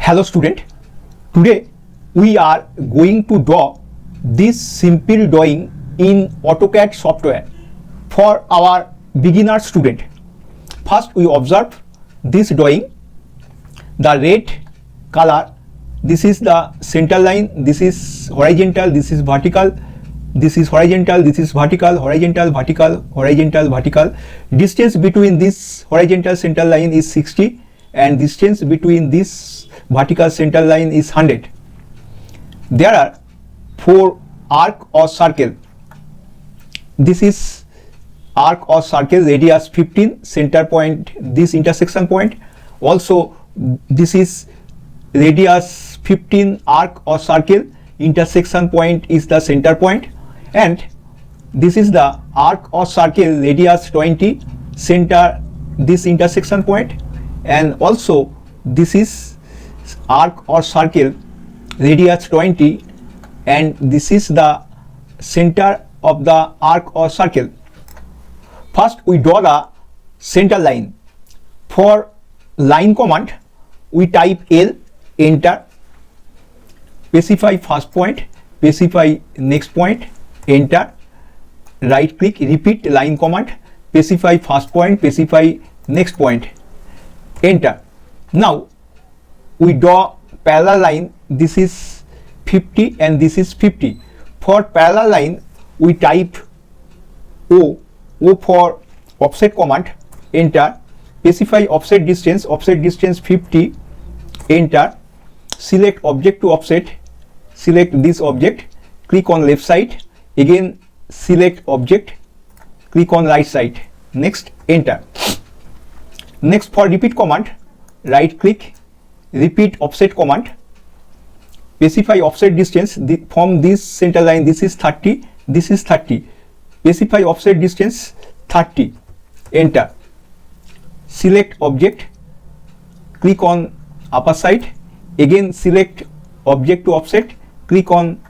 Hello student, today we are going to draw this simple drawing in AutoCAD software for our beginner student. First we observe this drawing, the red color, this is the center line, this is horizontal, this is vertical, this is horizontal, this is vertical, horizontal, vertical, horizontal, vertical. Distance between this horizontal center line is 60 and distance between this vertical center line is 100. There are 4 arc or circle. This is arc or circle, radius 15, center point this intersection point. Also this is radius 15 arc or circle, intersection point is the center point, and this is the arc or circle, radius 20, center this intersection point, and also this is arc or circle, radius 20, and this is the center of the arc or circle. First we draw the center line. For line command we type L, enter, specify first point, specify next point, enter, right click, repeat line command, specify first point, specify next point, enter. Now we draw parallel line, this is 50 and this is 50. For parallel line we type O for offset command, enter, specify offset distance 50, enter, select object to offset, select this object, click on left side, again select object, click on right side, next, enter. Next for repeat command, right click, repeat offset command, specify offset distance from this center line, this is 30, this is 30, specify offset distance 30, enter, select object, click on upper side, again select object to offset, click on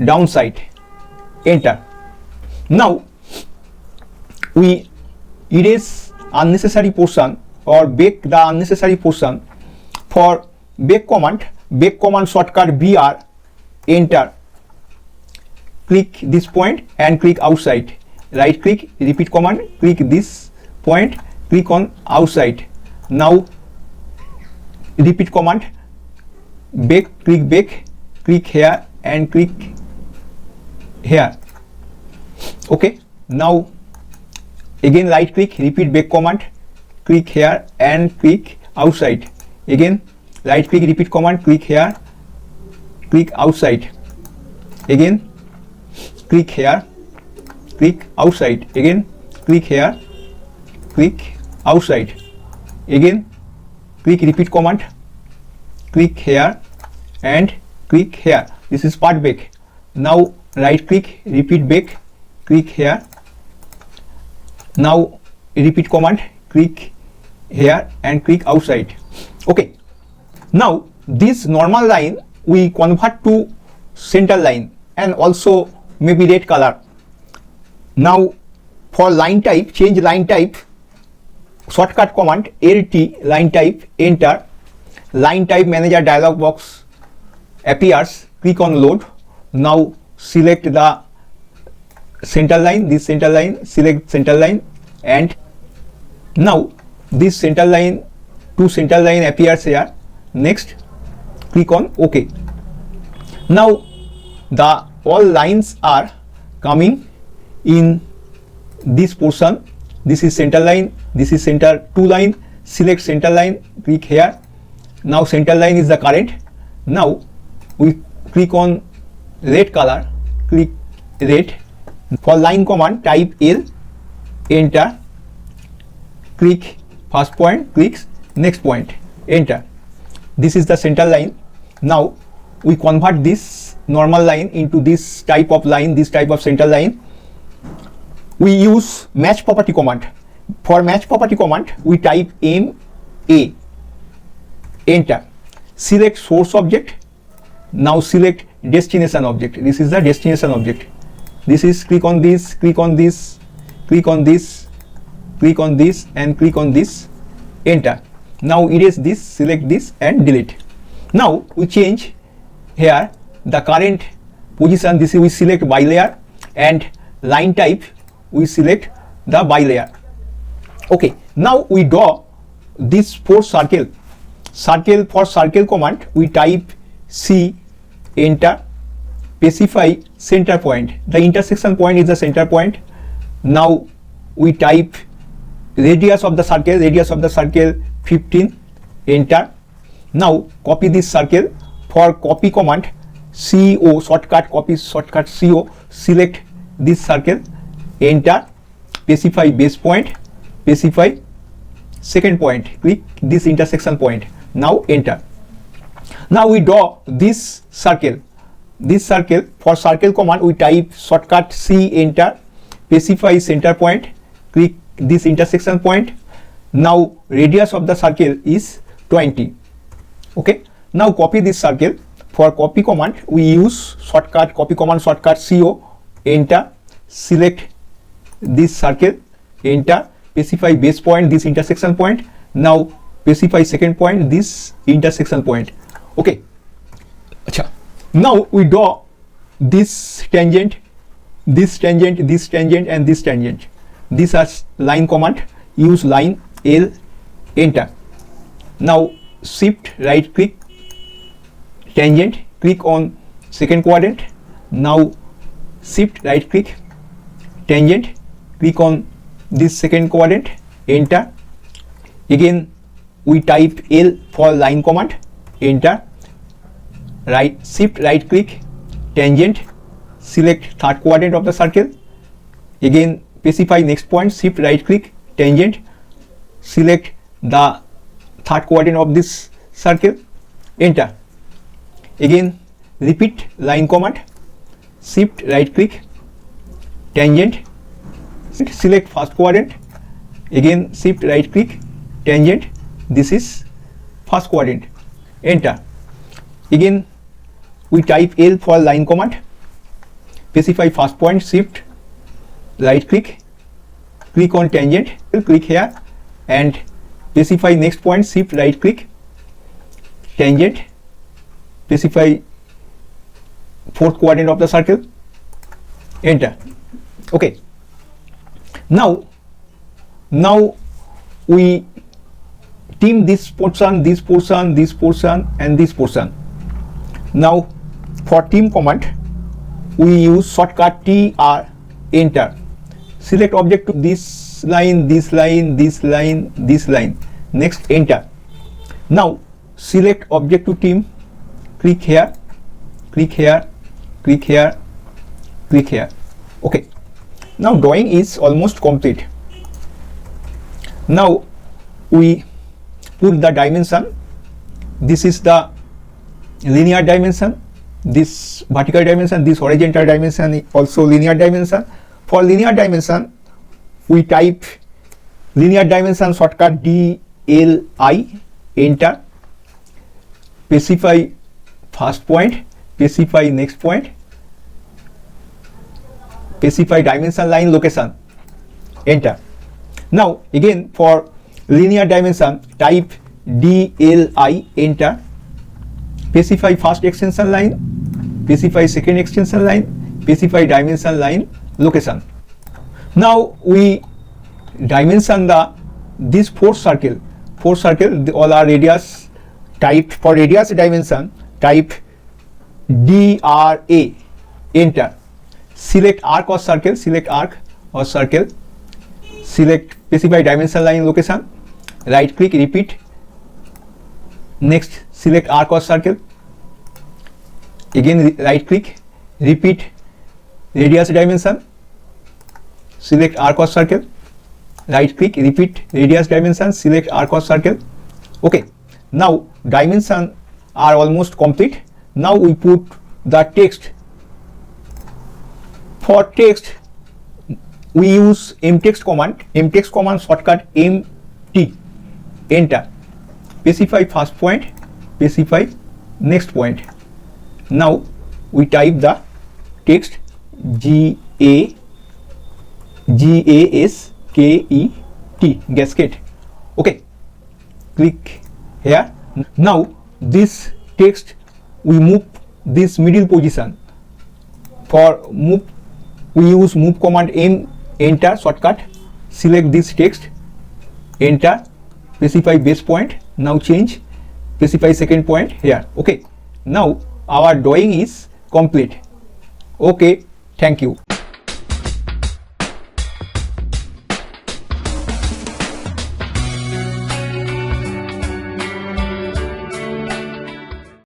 down side, enter. Now we erase unnecessary portion or break the unnecessary portion. For break command shortcut BR, enter, click this point and click outside, right click, repeat command, click this point, click on outside. Now repeat command, back, click here and click here. Okay, now again right click, repeat back command, click here and click outside. Again right click, repeat command, click here, click outside, again click here, click outside, again click here, click outside, again click repeat command, click here and click here. This is part back. Now right click, repeat back, click here, now repeat command, click here and click outside. Okay, now this normal line we convert to center line and also maybe red color. Now for line type, change line type, shortcut command LT, line type, enter, line type manager dialog box appears, click on load. Now select the center line, this center line, select center line, and now this center line, two center line appears here. Next click on OK. Now the all lines are coming in this portion. This is center line, this is center 2 line, select center line, click here. Now center line is the current. Now we click on red color, click red. For line command type L, enter, click first point, click next point, enter. This is the center line. Now we convert this normal line into this type of line, this type of center line. We use match property command. For match property command we type MA, enter, select source object, now select destination object. This is the destination object. This is click on this, click on this, click on this, click on this and click on this, enter. Now erase this, select this and delete. Now we change here the current position. This is we select bilayer, and line type we select the bilayer. Okay, now we draw this 4 circle. For circle command we type C, enter, specify center point. The intersection point is the center point. Now we type radius of the circle 15, enter. Now copy this circle. For copy command CO, shortcut CO, select this circle, enter, specify base point, specify second point, click this intersection point. Now enter. Now we draw this circle. For circle command we type shortcut C, enter, specify center point, click this intersection point. Now radius of the circle is 20. Okay, now copy this circle. For copy command we use copy command shortcut CO, enter, select this circle, enter, specify base point, this intersection point. Now specify second point, this intersection point. Okay, now we draw this tangent, and this tangent. These are line command. Use line L, enter. Now shift right click, tangent, click on second quadrant. Now shift right click, tangent, click on this second quadrant, enter. Again we type L for line command, enter. Shift right click, tangent, select third quadrant of the circle. Again specify next point, shift right click, tangent, select the third quadrant of this circle, enter. Again repeat line command, shift right click, tangent, select first quadrant. Again shift right click, tangent, this is first quadrant, enter. Again we type L for line command, specify first point, shift right click, click on tangent, click here, and specify next point, shift right click, tangent, specify fourth quadrant of the circle, enter. Okay, now we team this portion, and this portion. Now for team command we use shortcut TR, enter. Select object to this line, next enter. Now select object to team, click here. Okay, now drawing is almost complete. Now we put the dimension. This is the linear dimension, this vertical dimension, this horizontal dimension, also linear dimension. For linear dimension we type linear dimension shortcut DLI, enter. Specify first point, specify next point, specify dimension line location, enter. Now again for linear dimension type DLI, enter. Specify first extension line, specify second extension line, specify dimension line location. Now we dimension this four circle, all are radius. Type for radius dimension type DRA, enter. Select arc or circle, select specify dimension line location, right click, repeat. Next select arc or circle, again right click, repeat radius dimension, select arc or circle, right click, repeat radius dimension, select arc or circle. Okay, now dimensions are almost complete. Now we put the text. For text we use mtext command shortcut MT, enter. Specify first point, specify next point. Now we type the text GASKET, gasket. Okay, click here. Now this text we move this middle position. For move we use move command M, enter shortcut, select this text, enter, specify base point, now change, specify second point here. Okay, now our drawing is complete. Okay, thank you.